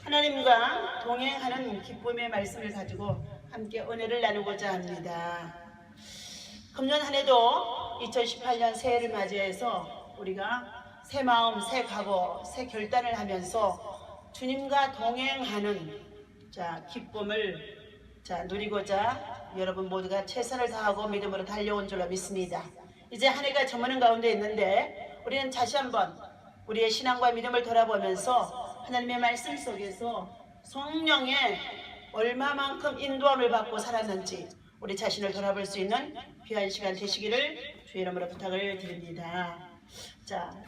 하나님과 동행하는 기쁨의 말씀을 가지고 함께 은혜를 나누고자 합니다. 금년 한 해도 2018년 새해를 맞이해서 우리가 새 마음, 새 각오, 새 결단을 하면서 주님과 동행하는 기쁨을 누리고자 여러분 모두가 최선을 다하고 믿음으로 달려온 줄로 믿습니다. 이제 한 해가 저무는 가운데 있는데 우리는 다시 한번 우리의 신앙과 믿음을 돌아보면서 하나님의 말씀 속에서 성령의 얼마만큼 인도함을 받고 살았는지 우리 자신을 돌아볼 수 있는 귀한 시간 되시기를 주의 이름으로 부탁을 드립니다.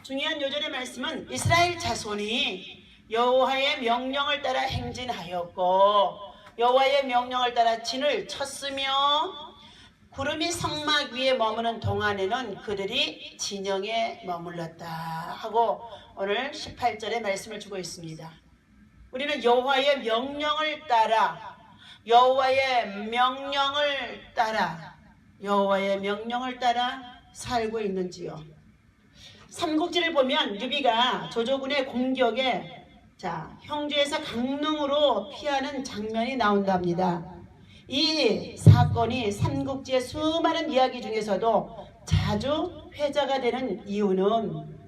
중요한 요절의 말씀은 이스라엘 자손이 여호와의 명령을 따라 행진하였고 여호와의 명령을 따라 진을 쳤으며 구름이 성막 위에 머무는 동안에는 그들이 진영에 머물렀다 하고 오늘 18절의 말씀을 주고 있습니다. 우리는 여호와의 명령을 따라 여호와의 명령을 따라 살고 있는지요. 삼국지를 보면 유비가 조조군의 공격에 형주에서 강릉으로 피하는 장면이 나온답니다. 이 사건이 삼국지의 수많은 이야기 중에서도 자주 회자가 되는 이유는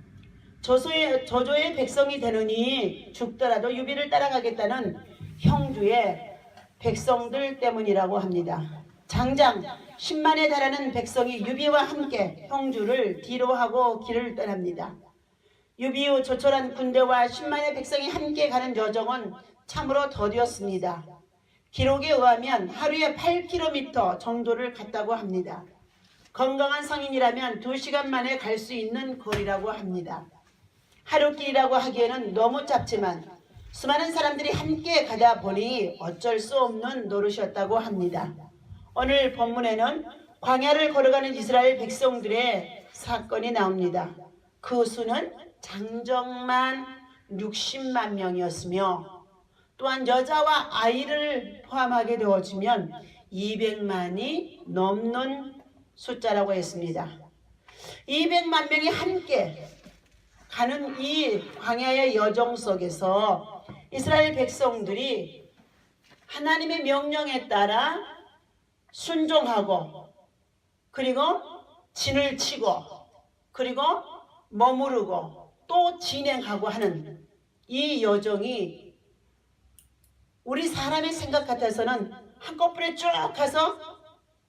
조조의 백성이 되느니 죽더라도 유비를 따라가겠다는 형주의 백성들 때문이라고 합니다. 장장 10만에 달하는 백성이 유비와 함께 형주를 뒤로하고 길을 떠납니다. 유비 후 조촐한 군대와 10만의 백성이 함께 가는 여정은 참으로 더디었습니다. 기록에 의하면 하루에 8km 정도를 갔다고 합니다. 건강한 성인이라면 2시간 만에 갈 수 있는 거리라고 합니다. 하루길이라고 하기에는 너무 짧지만 수많은 사람들이 함께 가다 보니 어쩔 수 없는 노릇이었다고 합니다. 오늘 본문에는 광야를 걸어가는 이스라엘 백성들의 사건이 나옵니다. 그 수는 장정만 60만 명이었으며 또한 여자와 아이를 포함하게 되어지면 200만이 넘는 숫자라고 했습니다. 200만 명이 함께 가는 이 광야의 여정 속에서 이스라엘 백성들이 하나님의 명령에 따라 순종하고 그리고 진을 치고 그리고 머무르고 또 진행하고 하는 이 여정이 우리 사람의 생각 같아서는 한꺼번에 쭉 가서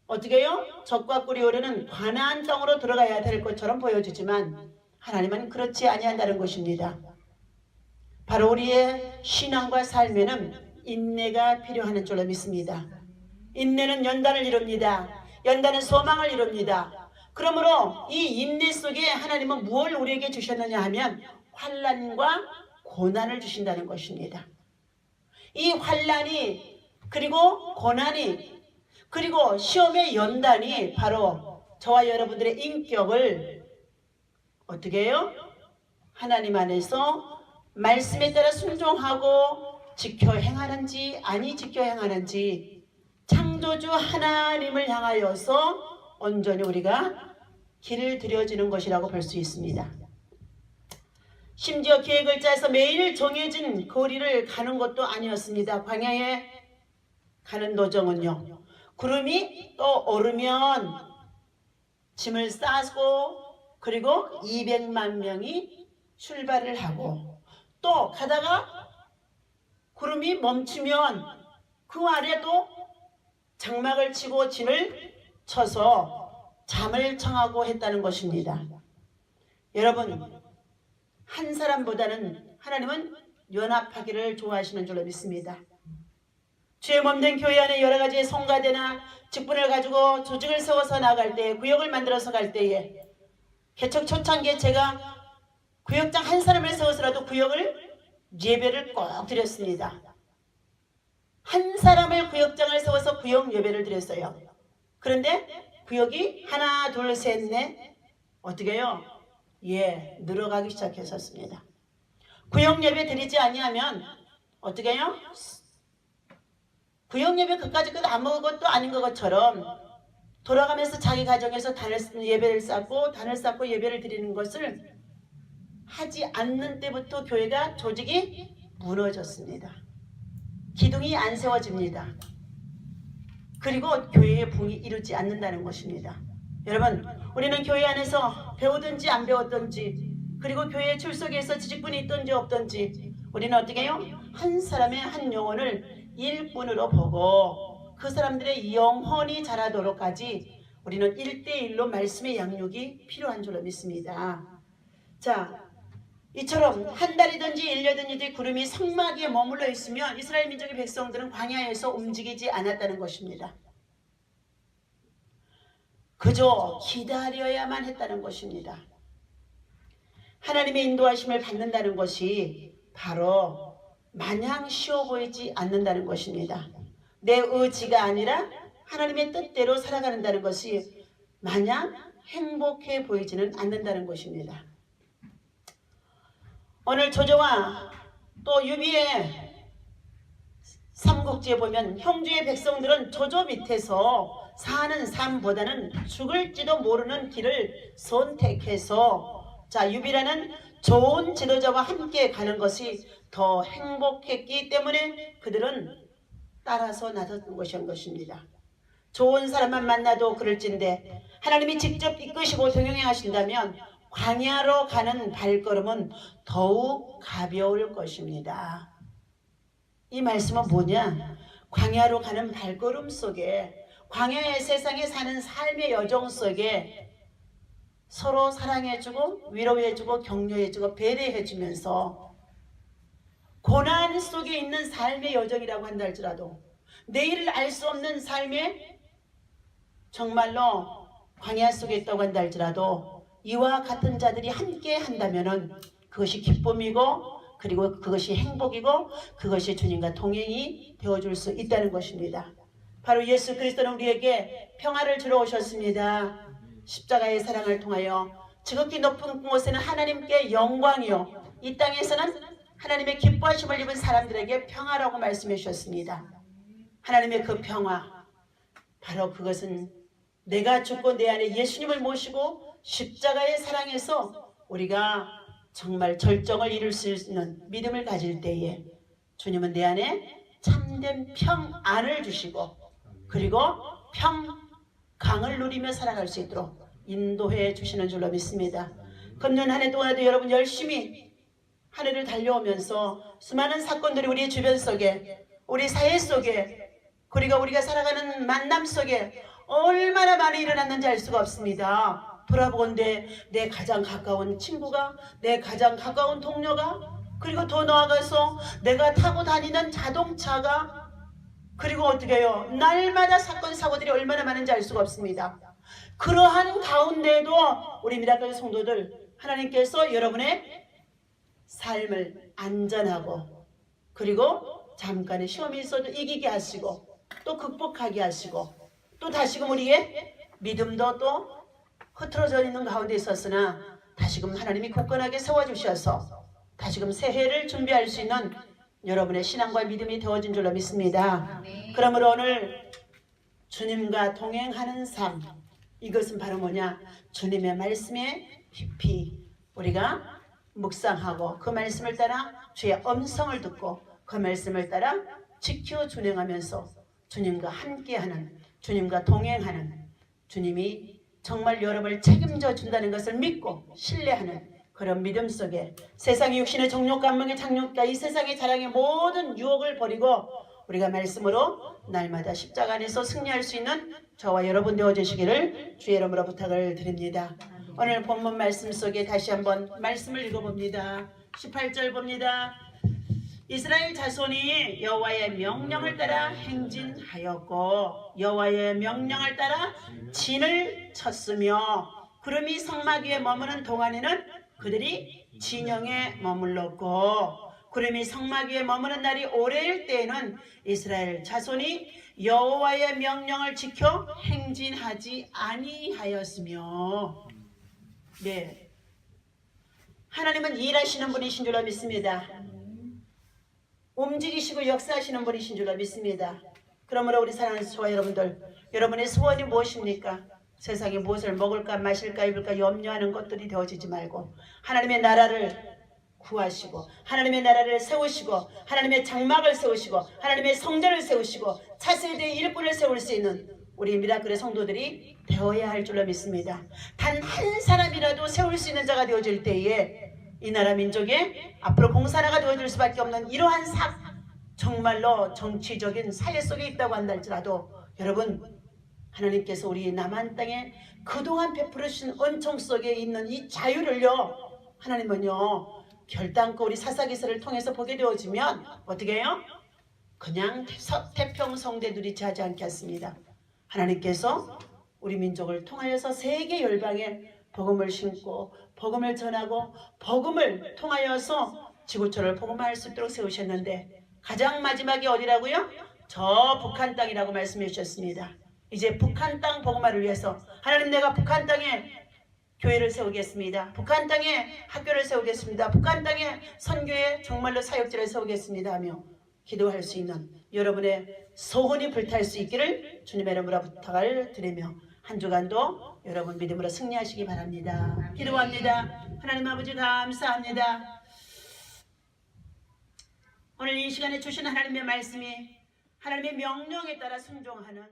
어떻게 해요? 적과 꿀이 오르는 가나안 땅으로 들어가야 될 것처럼 보여지지만 하나님은 그렇지 아니한다는 것입니다. 바로 우리의 신앙과 삶에는 인내가 필요한 줄로 믿습니다. 인내는 연단을 이룹니다. 연단은 소망을 이룹니다. 그러므로 이 인내 속에 하나님은 무엇을 우리에게 주셨느냐 하면 환난과 고난을 주신다는 것입니다. 이 환난이 그리고 고난이 그리고 시험의 연단이 바로 저와 여러분들의 인격을 어떻게 해요? 하나님 안에서 말씀에 따라 순종하고 지켜 행하는지 아니 지켜 행하는지 창조주 하나님을 향하여서 온전히 우리가 길을 들여지는 것이라고 볼 수 있습니다. 심지어 계획을 짜서 매일 정해진 거리를 가는 것도 아니었습니다. 광야에 가는 도정은요. 구름이 또 오르면 짐을 싸고 그리고 200만 명이 출발을 하고 또 가다가 구름이 멈추면 그 아래도 장막을 치고 진을 쳐서 잠을 청하고 했다는 것입니다. 여러분 한 사람보다는 하나님은 연합하기를 좋아하시는 줄로 믿습니다. 주의 몸된 교회 안에 여러 가지의 성가대나 직분을 가지고 조직을 세워서 나갈 때에 구역을 만들어서 갈 때에 개척 초창기에 제가 구역장 한 사람을 세워서라도 구역을 예배를 꼭 드렸습니다. 한 사람을 구역장을 세워서 구역 예배를 드렸어요. 그런데 구역이 하나 둘 셋 넷 어떻게 해요? 늘어가기 시작했었습니다. 구역 예배 드리지 아니하면 어떻게 해요? 구역 예배 그까짓 것 아무것도 아닌 것처럼 돌아가면서 자기 가정에서 예배를 쌓고 단을 쌓고 예배를 드리는 것을 하지 않는 때부터 교회가 조직이 무너졌습니다. 기둥이 안 세워집니다. 그리고 교회의 부흥이 이루지 않는다는 것입니다. 여러분, 우리는 교회 안에서 배우든지 안 배웠든지, 그리고 교회 출석에서 지직분이 있든지 없든지, 우리는 어떻게 해요? 한 사람의 한 영혼을 일꾼으로 보고 그 사람들의 영혼이 자라도록까지 우리는 1대1로 말씀의 양육이 필요한 줄로 믿습니다. 자, 이처럼 한 달이든지 1년이든지 구름이 성막 위에 머물러 있으면 이스라엘 민족의 백성들은 광야에서 움직이지 않았다는 것입니다. 그저 기다려야만 했다는 것입니다. 하나님의 인도하심을 받는다는 것이 바로 마냥 쉬워 보이지 않는다는 것입니다. 내 의지가 아니라 하나님의 뜻대로 살아가는다는 것이 마냥 행복해 보이지는 않는다는 것입니다. 오늘 조조와 또 유비의 삼국지에 보면 형주의 백성들은 조조 밑에서 사는 삶보다는 죽을지도 모르는 길을 선택해서 유비라는 좋은 지도자와 함께 가는 것이 더 행복했기 때문에 그들은 따라서 나섰던 것입니다. 좋은 사람만 만나도 그럴진데 하나님이 직접 이끄시고 동행해 하신다면 광야로 가는 발걸음은 더욱 가벼울 것입니다. 이 말씀은 뭐냐? 광야로 가는 발걸음 속에, 광야의 세상에 사는 삶의 여정 속에 서로 사랑해주고 위로해주고 격려해주고 배려해주면서 고난 속에 있는 삶의 여정이라고 한다 할지라도, 내일을 알 수 없는 삶의 정말로 광야 속에 있다고 한다 할지라도 이와 같은 자들이 함께 한다면은 그것이 기쁨이고, 그리고 그것이 행복이고, 그것이 주님과 동행이 되어줄 수 있다는 것입니다. 바로 예수 그리스도는 우리에게 평화를 주러 오셨습니다. 십자가의 사랑을 통하여 지극히 높은 곳에는 하나님께 영광이요, 이 땅에서는 하나님의 기뻐하심을 입은 사람들에게 평화라고 말씀해 주셨습니다. 하나님의 그 평화, 바로 그것은 내가 죽고 내 안에 예수님을 모시고 십자가의 사랑에서 우리가 정말 절정을 이룰 수 있는 믿음을 가질 때에 주님은 내 안에 참된 평안을 주시고, 그리고 평강을 누리며 살아갈 수 있도록 인도해 주시는 줄로 믿습니다. 금년 한 해 동안에도 여러분 열심히 한 해를 달려오면서 수많은 사건들이 우리 주변 속에, 우리 사회 속에, 그리고 우리가 살아가는 만남 속에 얼마나 많이 일어났는지 알 수가 없습니다. 돌아보건대 내 가장 가까운 친구가, 내 가장 가까운 동료가, 그리고 더 나아가서 내가 타고 다니는 자동차가, 그리고 어떻게 해요? 날마다 사건 사고들이 얼마나 많은지 알 수가 없습니다. 그러한 가운데도 우리 미라클 성도들, 하나님께서 여러분의 삶을 안전하고, 그리고 잠깐의 시험이 있어도 이기게 하시고, 또 극복하게 하시고, 또 다시금 우리의 믿음도 또 흐트러져 있는 가운데 있었으나 다시금 하나님이 굳건하게 세워주셔서 다시금 새해를 준비할 수 있는 여러분의 신앙과 믿음이 되어진 줄로 믿습니다. 그러므로 오늘 주님과 동행하는 삶, 이것은 바로 뭐냐? 주님의 말씀에 깊이 우리가 묵상하고 그 말씀을 따라 주의 음성을 듣고 그 말씀을 따라 지켜 준행하면서 주님과 함께하는, 주님과 동행하는, 주님이 정말 여러분을 책임져 준다는 것을 믿고 신뢰하는 그런 믿음 속에 세상의 육신의 정욕, 감망의 장욕과 이 세상의 자랑의 모든 유혹을 버리고 우리가 말씀으로 날마다 십자가 안에서 승리할 수 있는 저와 여러분 되어주시기를 주의 이름으로 부탁을 드립니다. 오늘 본문 말씀 속에 다시 한번 말씀을 읽어봅니다. 18절 봅니다. 이스라엘 자손이 여호와의 명령을 따라 행진하였고 여호와의 명령을 따라 진을 쳤으며 구름이 성막 위에 머무는 동안에는 그들이 진영에 머물렀고 구름이 성막 위에 머무는 날이 오래일 때에는 이스라엘 자손이 여호와의 명령을 지켜 행진하지 아니하였으며, 네, 하나님은 일하시는 분이신 줄로 믿습니다. 움직이시고 역사하시는 분이신 줄로 믿습니다. 그러므로 우리 사랑하는 저와 여러분들, 여러분의 소원이 무엇입니까? 세상에 무엇을 먹을까 마실까 입을까 염려하는 것들이 되어지지 말고 하나님의 나라를 구하시고 하나님의 나라를 세우시고 하나님의 장막을 세우시고 하나님의 성전을 세우시고 차세대의 일꾼을 세울 수 있는 우리 미라클의 성도들이 되어야 할 줄로 믿습니다. 단 한 사람이라도 세울 수 있는 자가 되어질 때에 이 나라 민족의 앞으로 공산화가 되어질 수밖에 없는 이러한 정말로 정치적인 사회 속에 있다고 한다 할지라도 여러분, 하나님께서 우리 남한 땅에 그동안 베풀어 주신 은총 속에 있는 이 자유를요, 하나님은요 결단코 우리 사사기서를 통해서 보게 되어지면 어떻게 해요? 그냥 태평성대 누리지 하지 않겠습니다. 하나님께서 우리 민족을 통하여서 세계 열방에 복음을 심고 복음을 전하고 복음을 통하여서 지구촌을 복음화할 수 있도록 세우셨는데 가장 마지막이 어디라고요? 저 북한 땅이라고 말씀해 주셨습니다. 이제 북한 땅 복음화를 위해서 하나님, 내가 북한 땅에 교회를 세우겠습니다. 북한 땅에 학교를 세우겠습니다. 북한 땅에 선교의 정말로 사역지를 세우겠습니다 하며 기도할 수 있는 여러분의 소원이 불탈 수 있기를 주님의 이름으로 부탁을 드리며 한 주간도 여러분 믿음으로 승리하시기 바랍니다. 기도합니다. 하나님 아버지 감사합니다. 오늘 이 시간에 주신 하나님의 말씀이 하나님의 명령에 따라 순종하는